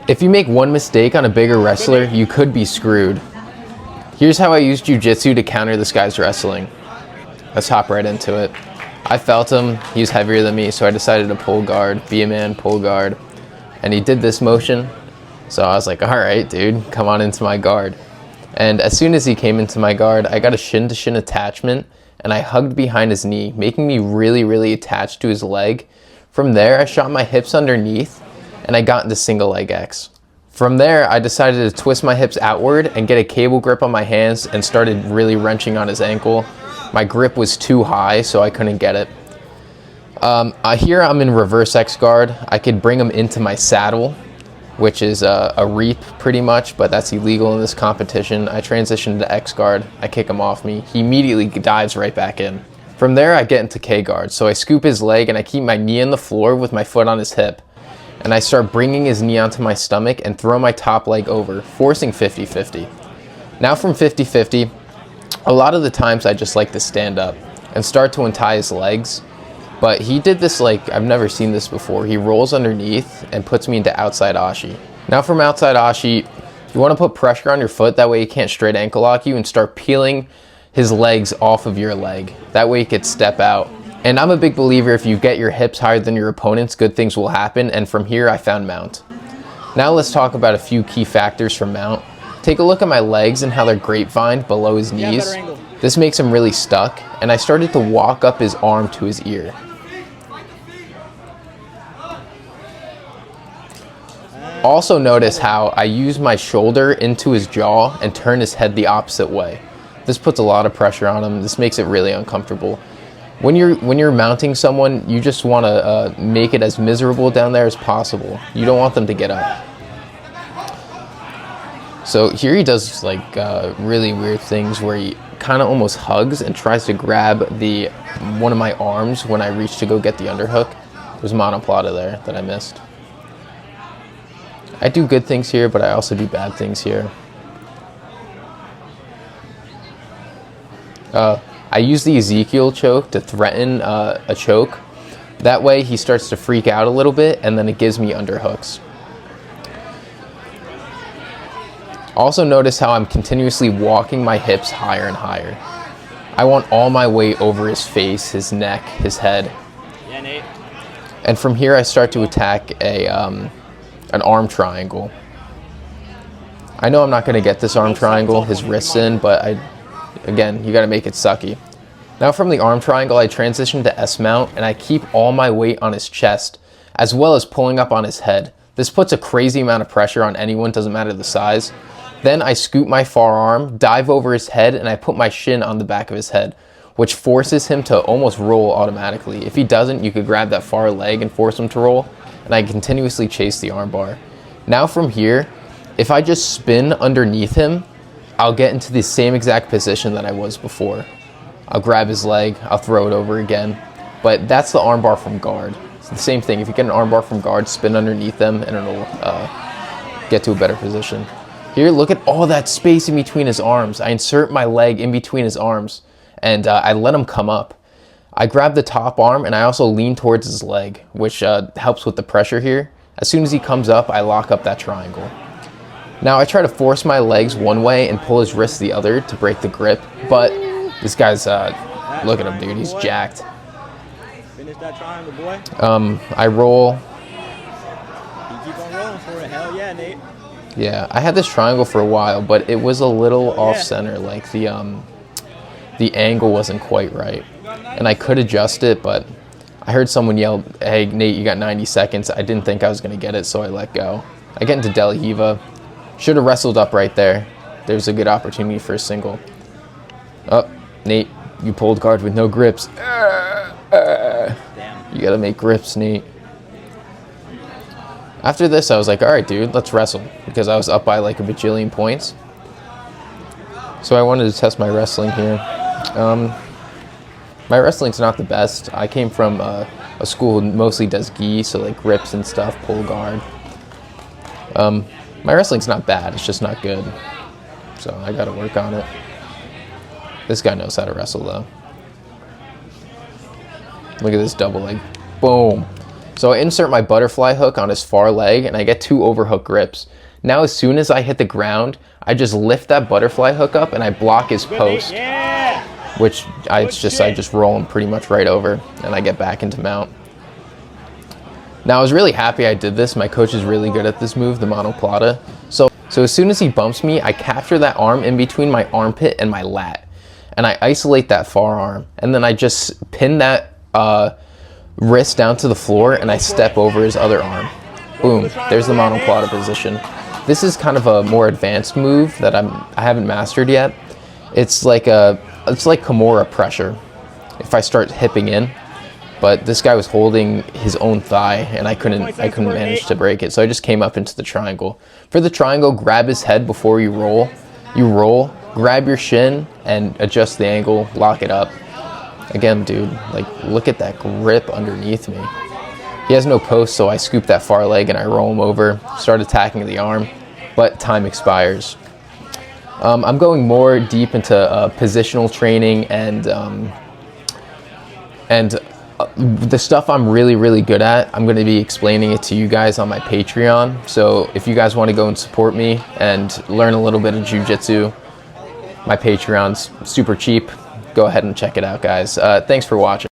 If you make one mistake on a bigger wrestler, you could be screwed. Here's how I used jiu-jitsu to counter this guy's wrestling. Let's hop right into it. I felt him, he was heavier than me, so I decided to pull guard, be a man, pull guard. And he did this motion, so I was like, all right, dude, come on into my guard. And as soon as he came into my guard, I got a shin-to-shin attachment, and I hugged behind his knee, making me really, really attached to his leg. From there, I shot my hips underneath, and I got into single leg X. From there, I decided to twist my hips outward and get a cable grip on my hands and started really wrenching on his ankle. My grip was too high, so I couldn't get it. Here I'm in reverse X guard. I could bring him into my saddle, which is a reap pretty much, but that's illegal in this competition. I transitioned to X guard. I kick him off me. He immediately dives right back in. From there, I get into K guard. So I scoop his leg and I keep my knee on the floor with my foot on his hip. And I start bringing his knee onto my stomach and throw my top leg over, forcing 50-50. Now from 50-50, a lot of the times I just like to stand up and start to untie his legs. But he did this like, I've never seen this before. He rolls underneath and puts me into outside ashi. Now from outside ashi, you want to put pressure on your foot, that way he can't straight ankle lock you, and start peeling his legs off of your leg. That way he could step out. And I'm a big believer, if you get your hips higher than your opponents, good things will happen, and from here I found mount. Now let's talk about a few key factors from mount. Take a look at my legs and how they're grapevined below his knees. This makes him really stuck, and I started to walk up his arm to his ear. Also notice how I use my shoulder into his jaw and turn his head the opposite way. This puts a lot of pressure on him. This makes it really uncomfortable. When you're mounting someone, you just want to make it as miserable down there as possible. You don't want them to get up. So here he does like really weird things where he kind of almost hugs and tries to grab one of my arms when I reach to go get the underhook. There's monoplata there that I missed. I do good things here, but I also do bad things here. I use the Ezekiel choke to threaten a choke. That way he starts to freak out a little bit, and then it gives me underhooks. Also notice how I'm continuously walking my hips higher and higher. I want all my weight over his face, his neck, his head. Yeah, Nate. And from here I start to attack an arm triangle. I know I'm not going to get this arm triangle, his wrist's in, but again, you got to make it sucky. Now from the arm triangle, I transition to S mount, and I keep all my weight on his chest, as well as pulling up on his head. This puts a crazy amount of pressure on anyone, doesn't matter the size. Then I scoop my forearm, dive over his head, and I put my shin on the back of his head, which forces him to almost roll automatically. If he doesn't, you could grab that far leg and force him to roll, and I continuously chase the armbar. Now from here, if I just spin underneath him, I'll get into the same exact position that I was before. I'll grab his leg, I'll throw it over again, but that's the armbar from guard. It's the same thing. If you get an armbar from guard, spin underneath them, and it'll get to a better position. Here, look at all that space in between his arms. I insert my leg in between his arms, and I let him come up. I grab the top arm, and I also lean towards his leg, which helps with the pressure here. As soon as he comes up, I lock up that triangle. Now I try to force my legs one way and pull his wrist the other to break the grip, but this guy's, look at him, dude, he's jacked. Finish that triangle, boy. I roll. You keep on rolling for it. Hell yeah, Nate. Yeah, I had this triangle for a while, but it was a little off center. Like the angle wasn't quite right, and I could adjust it, but I heard someone yell, "Hey, Nate, you got 90 seconds." I didn't think I was gonna get it, so I let go. I get into Del Hiva. Should have wrestled up right there. There's a good opportunity for a single. Oh, Nate, you pulled guard with no grips. Damn. You gotta make grips, Nate. After this, I was like, all right, dude, let's wrestle, because I was up by like a bajillion points. So I wanted to test my wrestling here. My wrestling's not the best. I came from a school who mostly does gi, so like grips and stuff, pull guard. My wrestling's not bad, it's just not good. So I gotta work on it. This guy knows how to wrestle though. Look at this double leg. Boom. So I insert my butterfly hook on his far leg and I get 2 overhook grips. Now as soon as I hit the ground, I just lift that butterfly hook up and I block his post. Yeah. Which I just roll him pretty much right over and I get back into mount. Now I was really happy I did this. My coach is really good at this move, the monoplata. So as soon as he bumps me, I capture that arm in between my armpit and my lat. And I isolate that forearm. And then I just pin that wrist down to the floor and I step over his other arm. Boom, there's the monoplata position. This is kind of a more advanced move that I haven't mastered yet. It's like Kimura pressure if I start hipping in. But this guy was holding his own thigh and I couldn't manage to break it. So I just came up into the triangle. For the triangle, grab his head before you roll. You roll, grab your shin and adjust the angle, lock it up. Again, dude, like look at that grip underneath me. He has no post, so I scoop that far leg and I roll him over, start attacking the arm, but time expires. I'm going more deep into positional training and the stuff I'm really good at, I'm going to be explaining it to you guys on my Patreon. So if you guys want to go and support me and learn a little bit of jiu-jitsu, my Patreon's super cheap. Go ahead and check it out, guys. Thanks for watching.